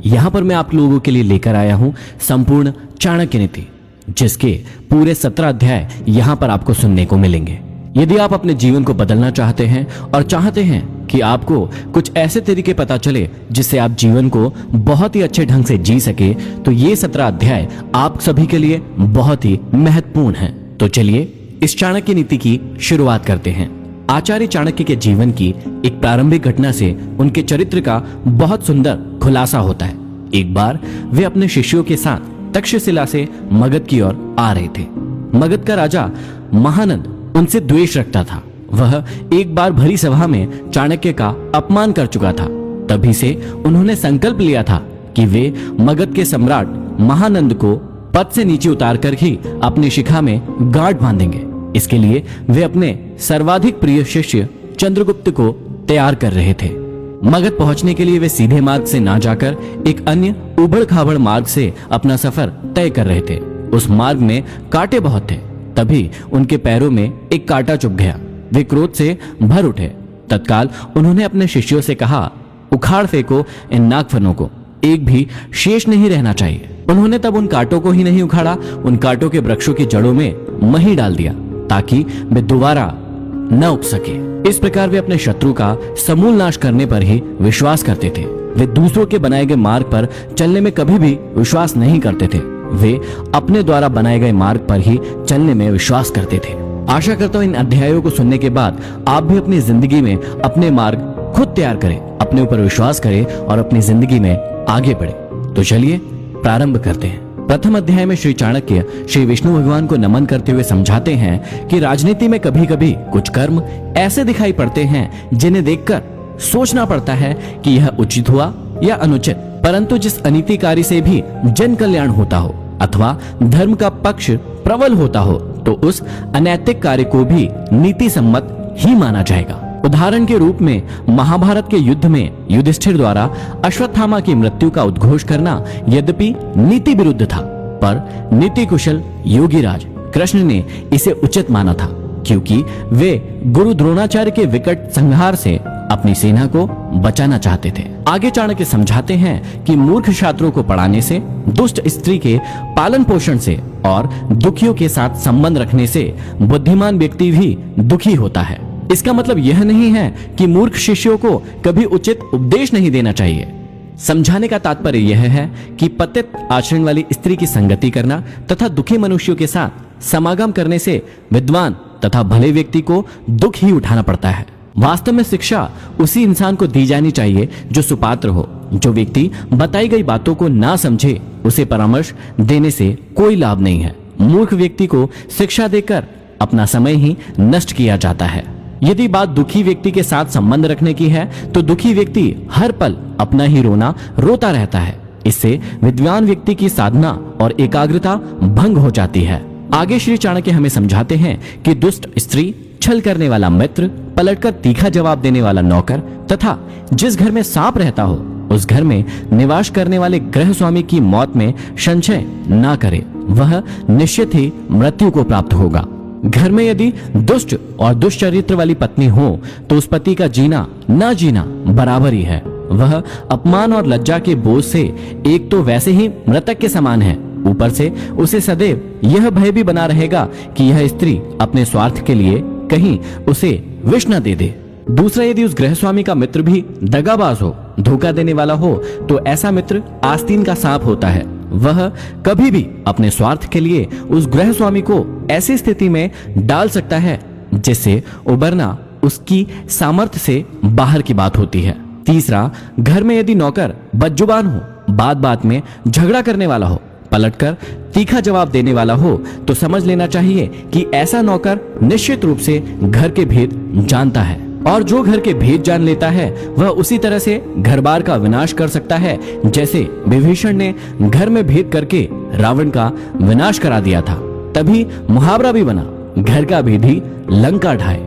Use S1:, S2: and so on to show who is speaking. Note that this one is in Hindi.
S1: यहाँ पर मैं आप लोगों के लिए लेकर आया हूँ संपूर्ण चाणक्य नीति, जिसके पूरे 17 अध्याय यहाँ पर आपको सुनने को मिलेंगे। यदि आप अपने जीवन को बदलना चाहते हैं और चाहते हैं कि आपको कुछ ऐसे तरीके पता चले जिससे आप जीवन को बहुत ही अच्छे ढंग से जी सके, तो ये 17 अध्याय आप सभी के लिए बहुत ही महत्वपूर्ण हैं। तो चलिए इस चाणक्य नीति की शुरुआत करते हैं। आचार्य चाणक्य के जीवन की एक प्रारंभिक घटना से उनके चरित्र का बहुत सुंदर खुलासा होता है। एक बार वे अपने शिष्यों के साथ तक्षशिला से मगध की ओर आ रहे थे। मगध का राजा महानंद उनसे द्वेष रखता था। वह एक बार भरी सभा में चाणक्य का अपमान कर चुका था। तभी से उन्होंने संकल्प लिया था कि वे मगध के सम्राट महानंद को पद से नीचे उतार कर ही अपनी शिखा में गांठ बांधेंगे। इसके लिए वे अपने सर्वाधिक प्रिय शिष्य चंद्रगुप्त को तैयार कर रहे थे। मगध पहुंचने के लिए वे सीधे मार्ग से ना जाकर एक अन्य उबड़ खाबड़ मार्ग से अपना सफर तय कर रहे थे। उस मार्ग में कांटे बहुत थे। तभी उनके पैरों में एक कांटा चुभ गया। वे क्रोध से भर उठे। तत्काल उन्होंने अपने शिष्यों से कहा, उखाड़ फेंको इन नागफनों को, एक भी शेष नहीं रहना चाहिए। उन्होंने तब उन कांटों को ही नहीं उखाड़ा, उन कांटों के वृक्षों की जड़ों में मही डाल दिया ताकि वे दोबारा न उग सके। इस प्रकार वे अपने शत्रु का समूल नाश करने पर ही विश्वास करते थे। वे दूसरों के बनाए गए मार्ग पर चलने में कभी भी विश्वास नहीं करते थे। वे अपने द्वारा बनाए गए मार्ग पर ही चलने में विश्वास करते थे। आशा करता हूँ इन अध्यायों को सुनने के बाद आप भी अपनी जिंदगी में अपने मार्ग खुद तैयार करें, अपने ऊपर विश्वास करें और अपनी जिंदगी में आगे बढ़े। तो चलिए प्रारंभ करते हैं। प्रथम अध्याय में श्री चाणक्य श्री विष्णु भगवान को नमन करते हुए समझाते हैं कि राजनीति में कभी कभी कुछ कर्म ऐसे दिखाई पड़ते हैं जिन्हें देखकर सोचना पड़ता है कि यह उचित हुआ या अनुचित, परंतु जिस अनीतिकारी से भी जन कल्याण होता हो अथवा धर्म का पक्ष प्रबल होता हो तो उस अनैतिक कार्य को भी नीति सम्मत ही माना जाएगा। उदाहरण के रूप में महाभारत के युद्ध में युधिष्ठिर द्वारा अश्वत्थामा की मृत्यु का उद्घोष करना यद्यपि नीति विरुद्ध था, पर नीति कुशल योगीराज कृष्ण ने इसे उचित माना था, क्योंकि वे गुरु द्रोणाचार्य के विकट संहार से अपनी सेना को बचाना चाहते थे। आगे चाणक्य समझाते हैं कि मूर्ख छात्रों को पढ़ाने से, दुष्ट स्त्री के पालन पोषण से और दुखियों के साथ संबंध रखने से बुद्धिमान व्यक्ति भी दुखी होता है। इसका मतलब यह नहीं है कि मूर्ख शिष्यों को कभी उचित उपदेश नहीं देना चाहिए। समझाने का तात्पर्य यह है कि पतित आचरण वाली स्त्री की संगति करना तथा दुखी मनुष्यों के साथ समागम करने से विद्वान तथा भले व्यक्ति को दुख ही उठाना पड़ता है। वास्तव में शिक्षा उसी इंसान को दी जानी चाहिए जो सुपात्र हो। जो व्यक्ति बताई गई बातों को ना समझे, उसे परामर्श देने से कोई लाभ नहीं है। मूर्ख व्यक्ति को शिक्षा देकर अपना समय ही नष्ट किया जाता है। यदि बात दुखी व्यक्ति के साथ संबंध रखने की है तो दुखी व्यक्ति हर पल अपना ही रोना रोता रहता है। इससे विद्वान व्यक्ति की साधना और एकाग्रता भंग हो जाती है। आगे श्री चाणक्य हमें समझाते हैं कि दुष्ट स्त्री, छल करने वाला मित्र, पलटकर तीखा जवाब देने वाला नौकर तथा जिस घर में सांप रहता हो उस घर में निवास करने वाले गृह स्वामी की मौत में संशय ना करे, वह निश्चित ही मृत्यु को प्राप्त होगा। घर में यदि दुष्ट और दुष्चरित्र वाली पत्नी हो तो उस पति का जीना ना जीना बराबर ही है। वह अपमान और लज्जा के बोझ से एक तो वैसे ही मृतक के समान है, ऊपर से उसे सदैव यह भय भी बना रहेगा कि यह स्त्री अपने स्वार्थ के लिए कहीं उसे विष न दे दे। दूसरा, यदि उस गृहस्वामी का मित्र भी दगाबाज हो, धोखा देने वाला हो, तो ऐसा मित्र आस्तीन का सांप होता है। वह कभी भी अपने स्वार्थ के लिए उस गृहस्वामी को ऐसी स्थिति में डाल सकता है जिससे उबरना उसकी सामर्थ्य से बाहर की बात होती है। तीसरा, घर में यदि नौकर बदजुबान हो, बात बात में झगड़ा करने वाला हो, पलटकर तीखा जवाब देने वाला हो, तो समझ लेना चाहिए कि ऐसा नौकर निश्चित रूप से घर के भेद जानता है, और जो घर के भेद जान लेता है वह उसी तरह से घर बार का विनाश कर सकता है जैसे विभीषण ने घर में भेद करके रावण का विनाश करा दिया था। तभी मुहावरा भी बना, घर का भेदी लंका ढाए।